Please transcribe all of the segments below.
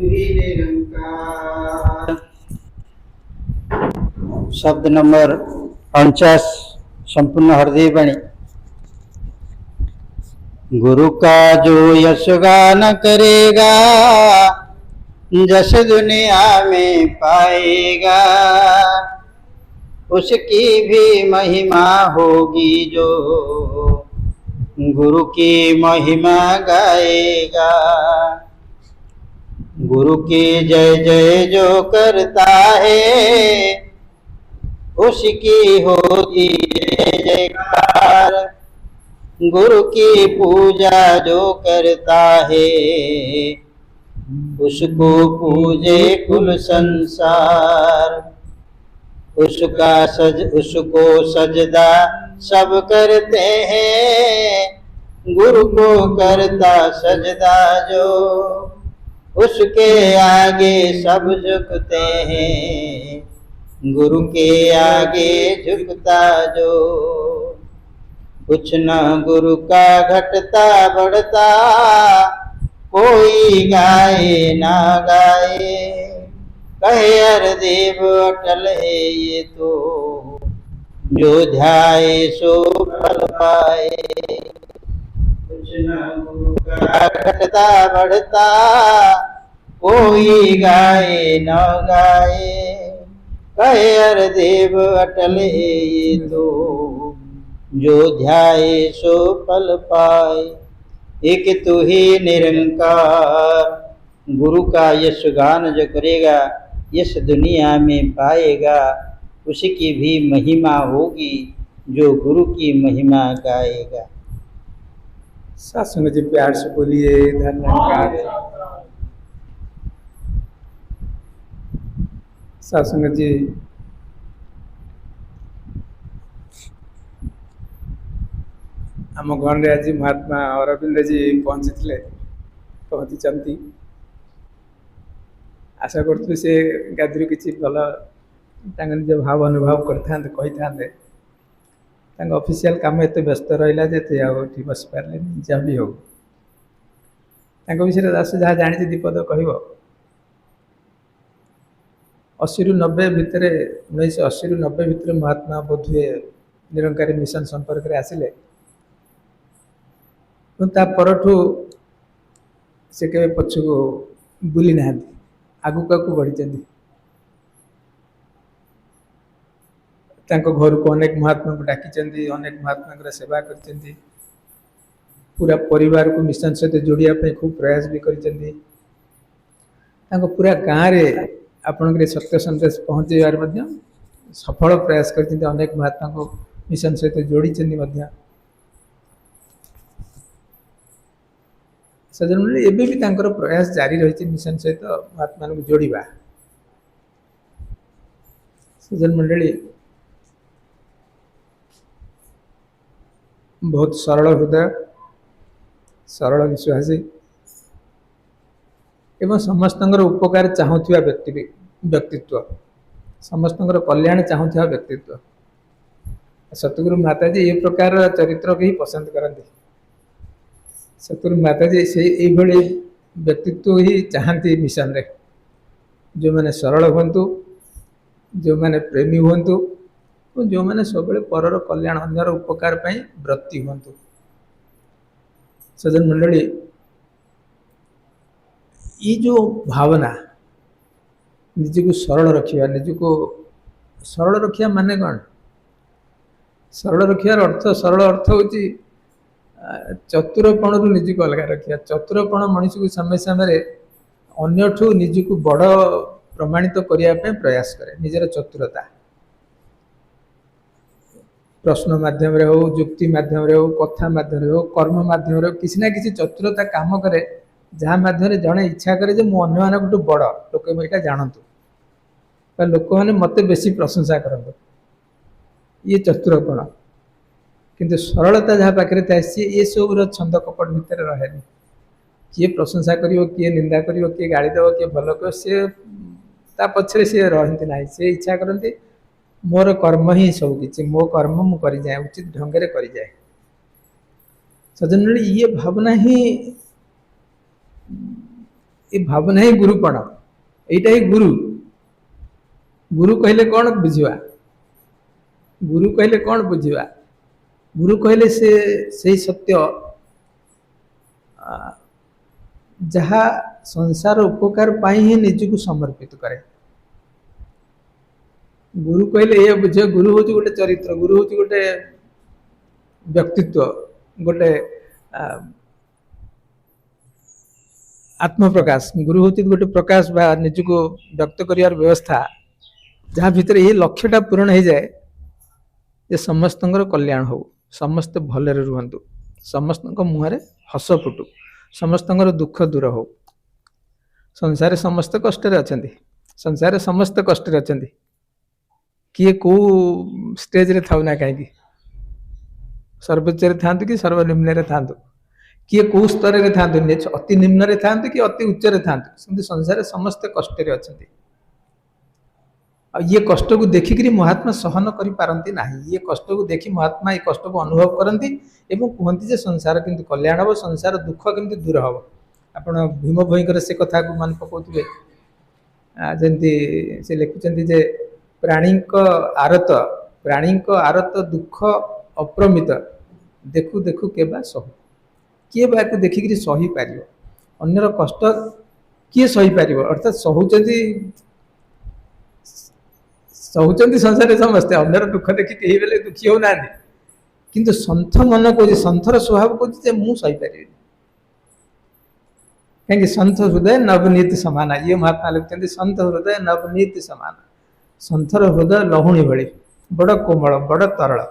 ही निरंकार। शब्द नंबर 49 संपूर्ण हृदय वाणी। गुरु का जो यश गान करेगा जस दुनिया में पाएगा, उसकी भी महिमा होगी जो गुरु की महिमा गाएगा। गुरु की जय जय जो करता है उसकी होती जय जयकार। गुरु की पूजा जो करता है उसको पूजे कुल संसार। उसको सजदा सब करते हैं, गुरु को करता सजदा जो, उसके आगे सब झुकते हैं, गुरु के आगे झुकता जो। कुछ न गुरु का घटता बढ़ता, कोई गाए ना गाए, कहे अर देव अटल है ये तो, जो ध्याए सो फल पाए। कुछ न गुरु का घटता बढ़ता, कोई गाए न गाए, कहे अर देव अटल है ये तो, जो ध्याए सो फल पाए। एक तू ही निरंकार। गुरु का यश गान जो करेगा यश दुनिया में पाएगा, उसकी भी महिमा होगी जो गुरु की महिमा गाएगा। सत्संग जी प्यार से बोलिए धन्यवाद। सत्संग जी आम घर आज महात्मा अरविंद जी पहुँची पहुँची। आशा करूँ से गादी किसी भल निज भाव अनुभव करते ऑफिशियल काम एत व्यस्त रहा जे बस पारे जहाँ भी हो विषय दास जहाँ जानी दीपद कह 80 ରୁ 90 भितर 1980 ରୁ 90 भितर महात्मा बोधुए निरंकारी मिशन संपर्क में आसिले। परठू से के पछको बुली ना आगुक आगू बढ़ी घर को अनेक महात्मा को डाकी, अनेक महात्मा सेवा कर पूरा परिवार को मिशन सहित जोड़ापी खूब प्रयास भी कर पूरा गाँव में आपण सत्य संदेश पहुँचार सफल प्रयास कर अनेक महात्मा को मिशन सहित जोड़ी। सज्जन मंडली एबे भी तांकर प्रयास जारी रही मिशन सहित महात्मा को जोड़वा। सज्जन मंडली बहुत सरल हृदय, सरल विश्वासी एवं समस्त उपकार चाहूवा व्यक्तित्व, समस्त कल्याण चाहूवा व्यक्तित्व। सतगुरु माताजी ये प्रकार चरित्र को ही पसंद करती। सतगुरु माताजी से ये व्यक्तित्व ही चाहती मिशन रे, जो मैंने सरल हूँ, जो मैंने प्रेमी हूँ, जो मैंने सब परर कल्याण अन्यर उपकार पाई व्रती हूँ। सज्जन मंडली ये जो भावना निज को सरल रखा, निज को सरल रखा माने कौन? सरल रखार अर्थ, सरल अर्थ हूँ चतुरपण रु निज को अलग रखा। चतुरपण मनुष्य को समय समय अन्यठू निज को बड़ प्रमाणित करने प्रयास करे। निजर चतुरता प्रश्न माध्यम रे हो, जुक्ति माध्यम रे हो, कथा माध्यम हो, कर्म माध्यम रे किसी ना किसी चतुरता काम करे, जहाँ माध्यम जड़े इच्छा करे जे मु अन्य मानक बड़ लोक यहाँ जानतु, लोक मैंने मत बेसी प्रशंसा करते। ये चतुरपण। किंतु सरलता जहाँ पाखे था ये सब छंद कपट भितर रहे। किए प्रशंसा करियो, किए निंदा करियो, किए गाड़ी देव, किए भल कह, सी पछरे सी रहती ना। सी इच्छा करती मोर कर्म ही सब किसी, मो कर्म मु कर जाए, उचित ढंग से कर जाए। सज्जन ये भावना ही ये भावना ही गुरुपण, यहीटा ही गुरु। गुरु कहले कौन बुझा, गुरु कहले कौन बुझा, गुरु कहले से सत्य जहाँ संसार उपकार पाई ही निज को समर्पित करे। गुरु कहले ये बुझ, गुरु हूँ गोटे चरित्र, गुरु हूँ गोटे व्यक्तित्व, गोटे आत्मप्रकाश। गुरु हूँ गोटे प्रकाश बा निज को व्यक्त कर व्यवस्था, जहाँ भीतर ये लक्ष्यटा पूरण हो जाए जे समस्त कल्याण हो, समस्त भलरे रुहंतु, समस्त मुहरे हस फुटू, समस्त दुख दूर हो। संसार समस्त कष्ट अच्छा, संसार समस्त कष्ट अच्छा, किए कौ स्टेज रे थाउ ना कहीं, सर्वोच्च था कि सर्वनिम्न था, किए कौ स्तर में था, अति निम्न था कि अति उच्च था, संसार समस्त कष्ट अच्छा। ये कष्ट को देखिक महात्मा सहन करि पारंती नाही, ये कष्ट को देखि महात्मा ये कष्ट को अनुभव करती एवं कहती जे संसार केमती कल्याण हम, संसार दुख केमती दूर हम। आपण भीम भयंकर से कथा को मन पकाउथिबे, जंती से लिखुचंती जे प्राणी आरत दुख अप्रमित, देखु देखु केबा सहु, किए बा को देखिक सही पारिबो, अन्यर कष्ट किए सही पारिबो, अर्थात सहूचंती संसार समस्ते, अन्यर दुख देखिक कहीं बेले दुखी हो ना, किंतु सन्थ मन कह, सन्थर स्वभाव कहे मुझे सही पारि, कहीं सन्थ हृदय नवनीति समान। ये महात्मा लिखते सन्थ हृदय नवनीति समान, सन्थर हृदय लहुणी भली, बड़ कोमल बड़ तरल।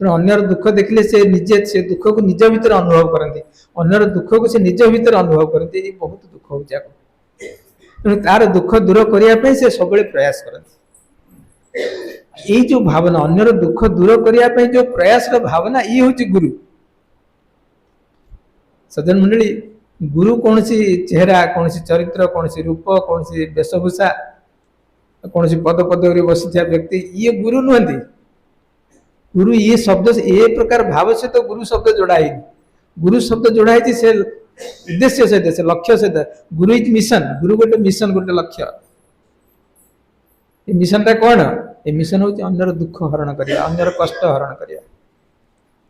तेणु अन्यर दुख देखले से निजे से दुख को निज भीतर अनुभव करती, अन्यर दुख को से निज भीतर अनुभव करती, ये बहुत दुख हो। तेणु तार दुख दूर करने से सब प्रयास करती। ये जो भावना अन्यर दुख दूर करने जो प्रयास भावना, ये हूँ गुरु। सज्जन मंडली, गुरु कौन सी चेहरा, कौन सी चरित्र, कौन सी रूप, कौन सी वेशभूषा, कौन सी पद पदवी बसी व्यक्ति, ये गुरु नुहति। गुरु ये शब्द ये प्रकार भाव से तो गुरु शब्द जोड़ाई, गुरु शब्द जोड़ाई से उद्देश्य सहित, से लक्ष्य सहित। गुरु इज मिशन, गुरु गोटे मिशन, गोटे लक्ष्य। ये मिशन टा कौन? ये मिशन हूँ अन्यर दुख हरण करिया, अन्यर कष्ट हरण करिया,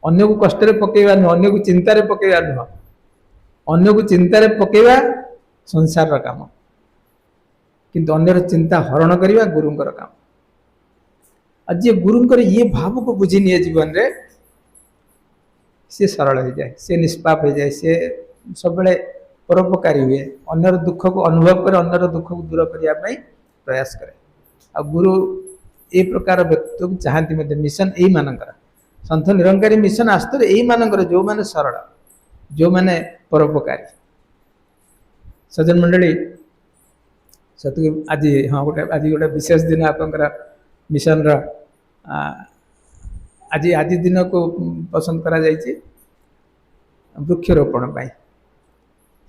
अन्य को कष्ट रे पकेवा नुह, अन्य को चिंता रे पकेवा नुह, अन्य को चिंता रे पकेवा संसार रा काम, किंतु अन्यर चिंता हरण करिवा गुरुंकर काम। आज ये गुरुंकर ये भाव को बुझी निये जीवन रे, से सरल हो जाए, से निष्पाप हो जाए, से सब बड़े परोपकारी हुए, अन्यर दुख को अनुभव कर, अन्यर दुख को दूर करने प्रयास करे। आ गुरु ए प्रकार व्यक्ति को चाहती मध्य मिशन यही मानकर, सन्थ निरंकारी मिशन आस्तर यही मानकर, जो माने सरल, जो माने परोपकारी। सज्जन मंडली, सतु आज हाँ गोटे आज गोटे विशेष दिन आपंकर मिशन आज दिन को पसंद करा जाइए वृक्षरोपण पाई।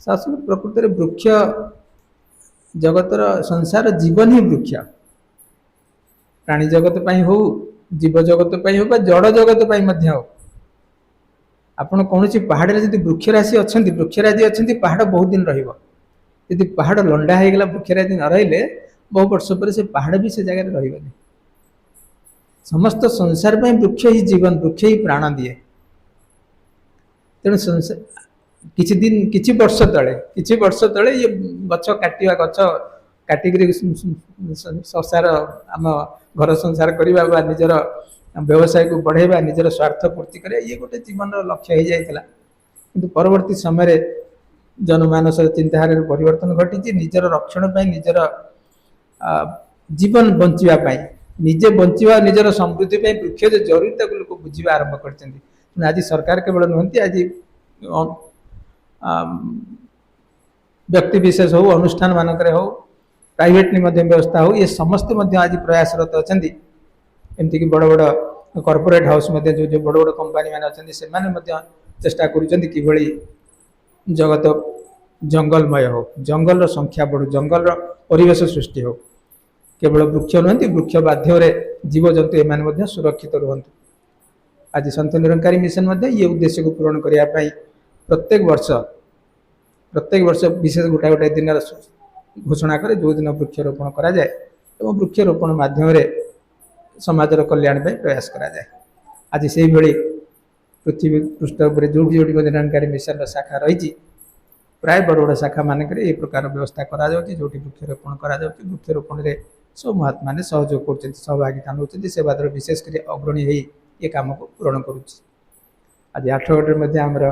शास्त्र प्रकृति वृक्ष जगतर संसार जीवन ही वृक्ष, प्राणी जगत पाई हो, जीव जगत पाई हो, जड़ जगत पाई मध्य हो। आपण कौन पहाड़ रे यदि वृक्षराशि अच्छा, वृक्षराजी अच्छा, पहाड़ बहुत दिन रहिबो। यदि पहाड़ लंडा हो गला, वृक्षराजी न रहिले बहु वर्ष पर से पहाड़ भी से जगह रहिबनी। समस्त संसार में वृक्ष ही जीवन, वृक्ष ही प्राण दिए। तेणु किछि दिन किछि वर्ष तले ये गछ काटिवा, गछ काटिक संसार आम घर संसार करवा बा निजर व्यवसाय को बढ़ेवा, निजर स्वार्थ पूर्ति करिया, ये गोटे जीवन लक्ष्य हो जाइथिला। किंतु परवर्ती समय जनमानस चिंताधारा परिवर्तन घटी, निजर रक्षण पाई, निजर जीवन बंचिवा पाई, निजे बंचिवा, निजर समृद्धि पाई वृक्ष जो जरूरत को लोक बुझा आरंभ कर। आज सरकार केवल नुहति, आज व्यक्ति विशेष हो, अनुष्ठान मानक हो, प्राइवेट व्यवस्था हो, ये समस्त आज प्रयासरत अच्छा। एमती कि बड़ बड़ कॉर्पोरेट हाउस जो जो बड़ बड़ कंपनी मैंने अच्छा, से चेष्टा करी जगत जंगलमय हो, जंगल संख्या बढ़ू, जंगल परिवेश सृष्टि हो। केवल वृक्ष नुहति, वृक्ष बाध्य जीवजंतु एम सुरक्षित रुहतु। आज सन्थ निरंकारी मिशन ये उद्देश्य को पूरण करने प्रत्येक वर्ष प्रत्येक वर्ष विशेष गोटे गोटे दिन घोषणा करे जो दिन वृक्षरोपण करा जाए एवं वृक्षरोपण माध्यम समाजर कल्याण प्रयास करा जाए। आज से पृथ्वी पृष्ठ पर जो निरंकारी मिशन शाखा रही प्राय बड़ बड़ शाखा मानक ये प्रकार व्यवस्था करा जाउछि जोटी वृक्षरोपण करा जाउछि। वृक्षरोपण रे सब महात्मा ने सहयोग कर सहभागिता नौकरी सेवादर विशेषकर अग्रणी हो ये काम को पूरण करुच्ची। आज 8गढ़ में आमर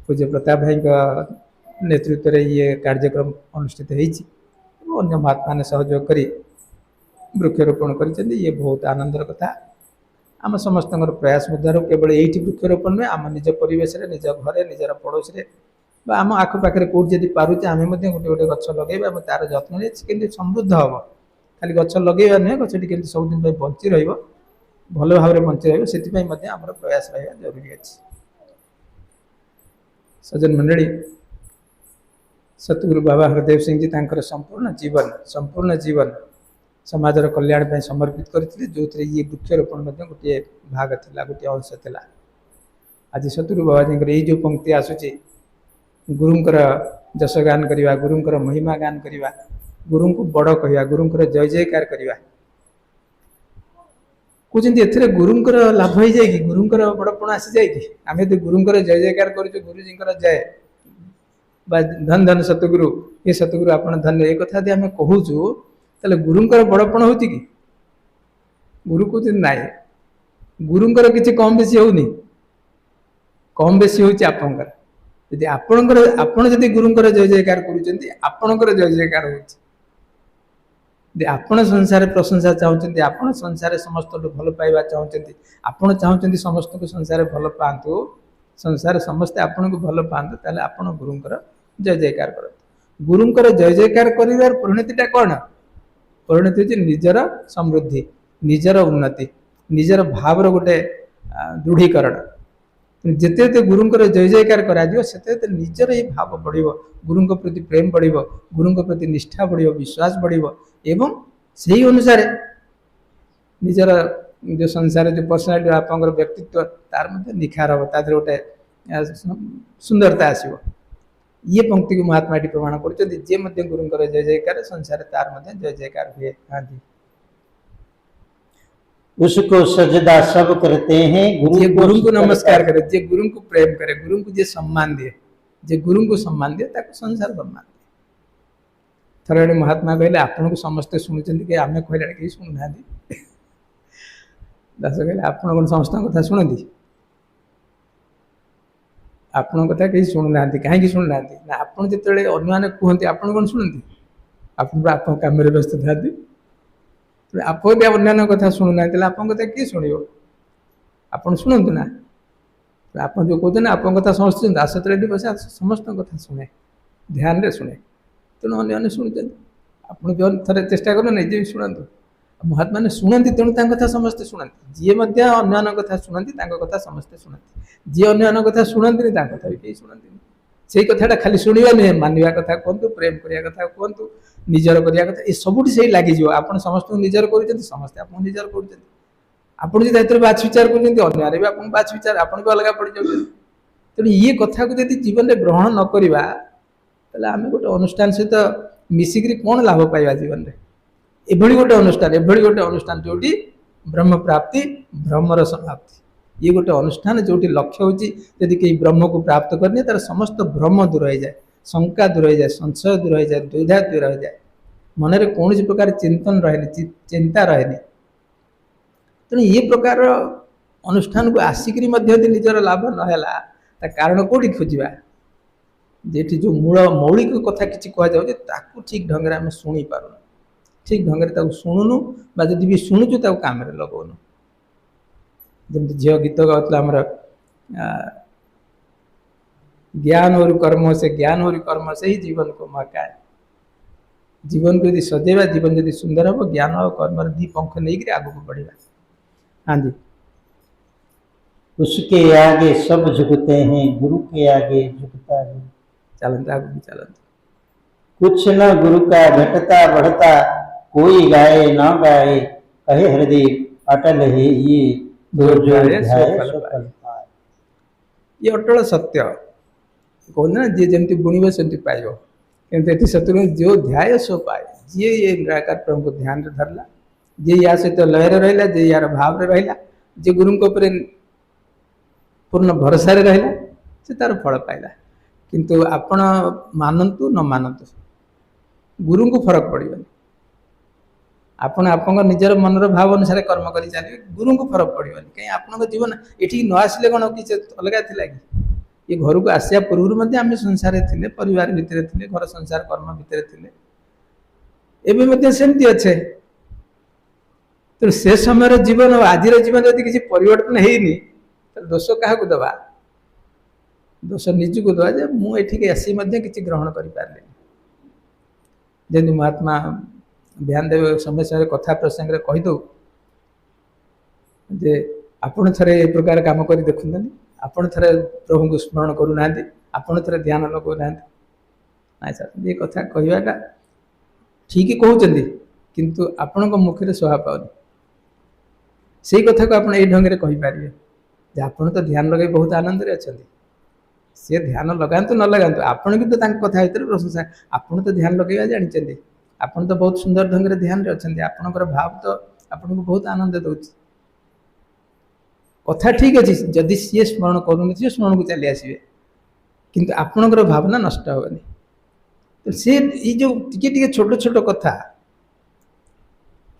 पूज्य प्रताप भाई नेतृत्व में ये कार्यक्रम अनुष्ठित होन्य महात्मा ने सहयोग कर वृक्षरोपण कर ये बहुत आनंदर कथा। आम समस्त प्रयास मध्य केवल ये वृक्षरोपण में आम निज परिवेश निज घरे निजर पड़ोस आम आखपाखे कौट जब पारुचे आम गोटे गोटे गच लगे तार जत्न के समृद्ध हम खाली गच लगे नुहे गचटी के सबुदिन बंची भल भाव बंची रही प्रयास रहा जरूरी अच्छे। सज्जन मंडली सतगुरु बाबा हरदेव सिंह जी संपूर्ण जीवन समाजर कल्याण पर समर्पित करते जो ये वृक्षरोपण गोटे भाग था गोटे अंश था। आज सतगुरु बाबा जी ये जो पंक्ति आसूची गुरुंकर जश गान करवा गुरुंकर महिमा गान करवा गुरु को बड़ कहवा गुरुंकर जय जयकार करवा कहते एथे गुरुंकर लाभ हो जाए कि गुरुंकर बड़पण आसी जाए कि आम यदि गुरुंकर जय जयकार करुँ गुरुजी जय बा धन धन सतगुरु ये सतगुरु आपण धन्य ये कथा यदि आम कहूँ ताले गुरुंकर बड़पण हो कि गुरु कहते ना गुरुंकर किसी कम बेसी होनी कम बेसी होती आपंकर यदि आपणकर आपण जदि गुरुंकर जय जयकार करुँच आपणकर जय जयकार होती आपण संसार प्रशंसा चाहते आपण संसार समस्त भल पाइबा चाहते आपण चाहते समस्त को संसार भल पातु संसार समस्ते आपण को भल पातु ताले आपण गुरुंकर जय जयकार कर गुरुंकर जय जयकार कर परिणतिटा कौन परिणति होती निजर समृद्धि निजर उन्नति निजर भावर गोटे दृढ़ीकरण जिते जिते गुरुंकर जय जयकार करा से निजर ये भाव बढ़ गुरु प्रति प्रेम बढ़ गुरु प्रति निष्ठा बढ़ विश्वास बढ़ एवं से अनुसार निजर जो संसार जो पर्सनालीटी आप व्यक्तित्व तार निखार हम तादर गोटे सुंदरता आसो ये पंक्ति को महात्मा प्रमाण कर गुरुंकर जय जयकार संसार तार जय जयकार हुए। हाँ जी उसको सजदा सब करते हैं गुरु को नमस्कार करे जे गुरु को प्रेम करे गुरु को जे सम्मान दिए जे गुरु को सम्मान दिए ताको संसार सम्मान दिए। थरे महात्मा कहले आपण को समस्ते शुणुचंती कि आमे कहले कि शुणु नांदी दास कहले आपण कोन समस्त कथा शुणंती आपण कथा कहीं शुणु नांदी काहे कि शुणु नांदी ना आपण जेतले अन्य माने कहंती आपण कोन शुणंती आपण काम रे व्यस्त थाती आप अन्य कथा शुणुना आप कथा किए शुण आप शुणु ना आप जो कहते ना आप कथा समस्त आसत रेडी बस समस्त कथा शुणे ध्यान रे शुणे तेणु अन्य शुणुं आप थे चेष्टा कर निजे भी शुणु महात्मा ने शुणती तेणु कथा समस्ते शुणती जी अन्य कथा शुणती कथा समस्ते शुणती जी अन्य कथा शुणती कथा भी कहीं शुणती से कथा खाली शुणा नुहे मानवा कथा कहतु प्रेम करने कथा कहतु निजर करने कथा ये सबुठी से लगे आप समस्त निजर कर समस्ते आप निजर कर बाछ विचार कर बाछ विचार आप अलग पड़ जाए तेणु ये कथा को यदि जीवन में ग्रहण न करवा आम गोटे अनुष्ठान सहित मिसिक कौन लाभ पाइबा जीवन में एभली गोटे अनुष्ठान जो ब्रह्म प्राप्ति ब्रह्मर समाप्ति ये गोटे अनुष्ठान जो लक्ष्य होती यदि कहीं ब्रह्म को प्राप्त करने तार समस्त भ्रम दूर हो जाए शंका दूर हो जाए संशय दूर हो जाए द्विधा दूर हो जाए मन में कौन प्रकार चिंतन रहे चिंता रहे तेणु ये प्रकार अनुष्ठान को आसिक निजर लाभ नहला कारण कौटी खोजा जेठी जो मूल मौलिक कथा किसी कह ठीक ढंग से आम शुणी पार ठीक ढंग से शुणुनु जदि भी शुणुचु काम लगौनु जमी झील गीत गाँव ज्ञान और कर्म से ही जीवन को मकाए जीवन को यदि सजेवा जीवन यदि सुंदर हम ज्ञान और कर्म दी पंख नहीं आगे को बढ़ा। हाँ जी उसके आगे सब झुकते हैं गुरु के आगे झुकता है चलते आगे भी चलते कुछ न गुरु का घटता बढ़ता कोई गाए न गाए कहे हृदय अटल है ये ये अटल सत्य कहते ना जी जमी बुणव सेमती पाइब किंतु ये सत्य जो ध्याय सो पाए जी ये निराकार प्रभु को ध्यान धरला जी या सहित लयर रहा जी यार भाव रहा जी गुरु पूर्ण भरोसा रहा से तार फल पाइला किंतु आपण मानतु न मानतु गुरु को फरक पड़ोनी आपण आप निजर मनर भाव अनुसार कर्म कर चलिए गुरु को फरक पड़ोनी कहीं आप जीवन ये न आसिले कौन कि अलग थी कि ये घर को आसिया पूर्व आम संसार थे परिवार भितर थे घर संसार कर्म भितर थे एवं सेमती अच्छे तो से समय जीवन आज जीवन जब किसी परिवर्तन होनी तो दोष क्या दबा दोष निजक दवा जे मुझे आसी किसी ग्रहण कर पारे जमी महात्मा ध्यान देव समय समय कथा प्रसंग कहीदे जे आपण थे ए प्रकार कम कर देखते आपण थे प्रभु को स्मरण करूना आपण थे ध्यान लगौना ना सर ये कथा कहवाटा ठीक कहते किंतु आपण मुखे शोभा पाऊनी से कथा को आप ढंग से कहींपारे आपण तो ध्यान लगे बहुत आनंद अच्छा सी ध्यान लगातु न लगातु आपण भी तो कथा भर प्रशंसा आपण तो ध्यान लगे जानते आपण तो बहुत सुंदर ढंग से ध्यान अच्छा आपणकर भाव तो आपन को बहुत आनंद दौर कथा ठीक अच्छे जदि सी स्मरण करूनी सी स्मरण को चली आसवे किंतु आपणकर भावना नष्ट हेनी तो सी ये जो टे छोट छोट कथा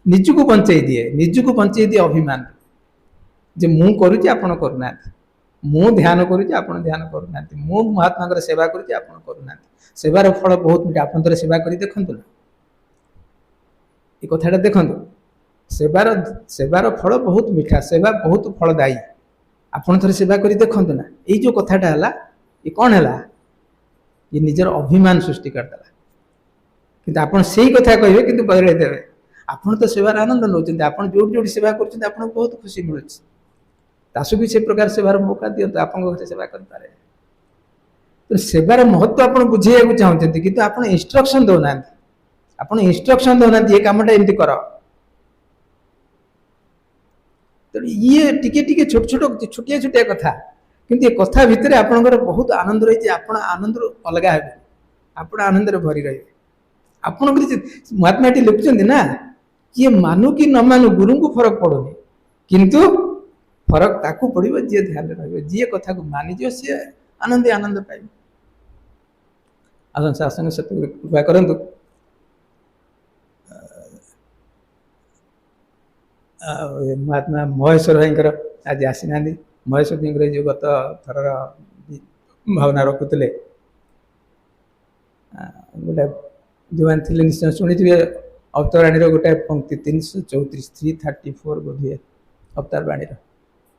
निजक बंचाई दिए अभिमान जे मु करुच्ची आपण करूना मु ध्यान करुच्ची आपण ध्यान करूना मु महात्मा सेवा करुच्ची आपण करूना सेवार फल बहुत मीठा आपण थोड़े सेवा कर देखु ना ये कथाटा देखु सेवार सेवार फल बहुत मीठा सेवा बहुत फलदायी आपण थोड़े सेवा कर देखु ना ये जो कथाटा है ये कौन है ये निजर अभिमान सृष्टि करदेला किंतु आपण से कथा कहे कि बदल देवे आपण तो सेवार आनंद नौ आप जो सेवा कर बहुत खुशी मिलूँ तासु भी से प्रकार सेवार मौका दिंतु आप सेवा करें तो सेवार महत्व आप बुझे चाहते कि आप इंस्ट्रक्शन दौना आप इंस्ट्रक्शन दौना ये कमटा एमती कर तो ये टिके छोट छोट छोटिया छोटिया कथा किंतु ये कथा भितर आपंकर बहुत आनंद रही आप आनंद अलग हे आप आनंद भरी रहे आपण महात्मा ये लिखुं ना किए मानु कि न मानु गुरु को फरक पड़ोनी किंतु फरक ताकू पड़ो जी ध्यान रही जी कथा को मानिज सी आनंद आनंद पाइब आसन शासन से कृपा करूँ महात्मा महेश्वर भाई आज आसीना महेश्वर भाई जो गत थर भावना रखुले गोटे जो थे निश्चय शुणी अवतारवाणी गोटे पंक्ति 334 334 बोधे अवतारवाणी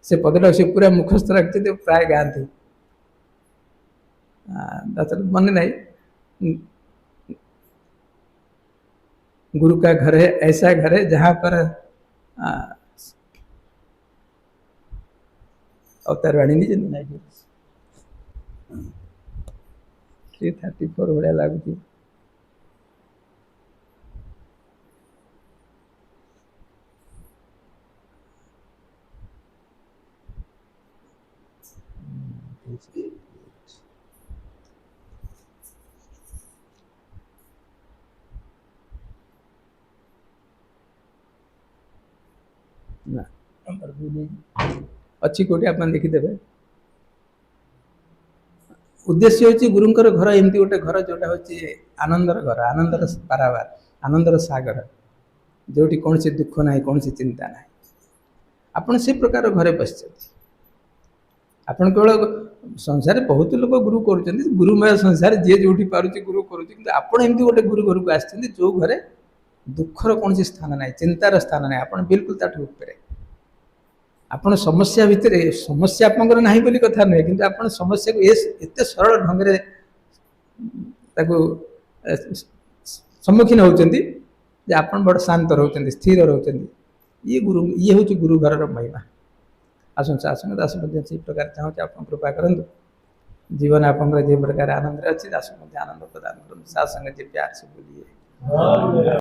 से पदटा से पूरा मुखस्थ रखते प्राय गाँति मन नहीं गुरु का घर है ऐसा घर है जहाँ पर अवतारवाणी निजे नहीं 334 भाया लगुच ना अच्छी कोटी आप देखीदे उद्देश्य होची गुरुंकर घर एमती गोटे घर जोटा होची आनंदर घर आनंदर पारावार आनंदर सागर जोटी कौन से दुख ना कौन सी चिंता ना आपण से प्रकार घरे बस आपण केवल संसार बहुत लोग गुरु कर गुरुमय संसार जी जो पार्टी गुरु करमती गोटे गुरु घर को आसते जो घरे दुखर कौन सी स्थान ना चिंतार स्थान ना आप बिल्कुल ताठू ऊपर आपण समस्या भितर समस्या आपंकर ना बोली कथा नुहे कि आप समस्या को एत सरल ढंग से सम्मुखीन होती आप बड़ शांत रोचे स्थिर रोचे ये गुरु ये हूँ गुरु घर महिमा आसन आसन दास से प्रकार चाहूँ आप कृपा करूँ जीवन आपंकर जो प्रकार आनंद अच्छी दास आनंद प्रदान करूँ सात संग जी प्यार से बोलिए।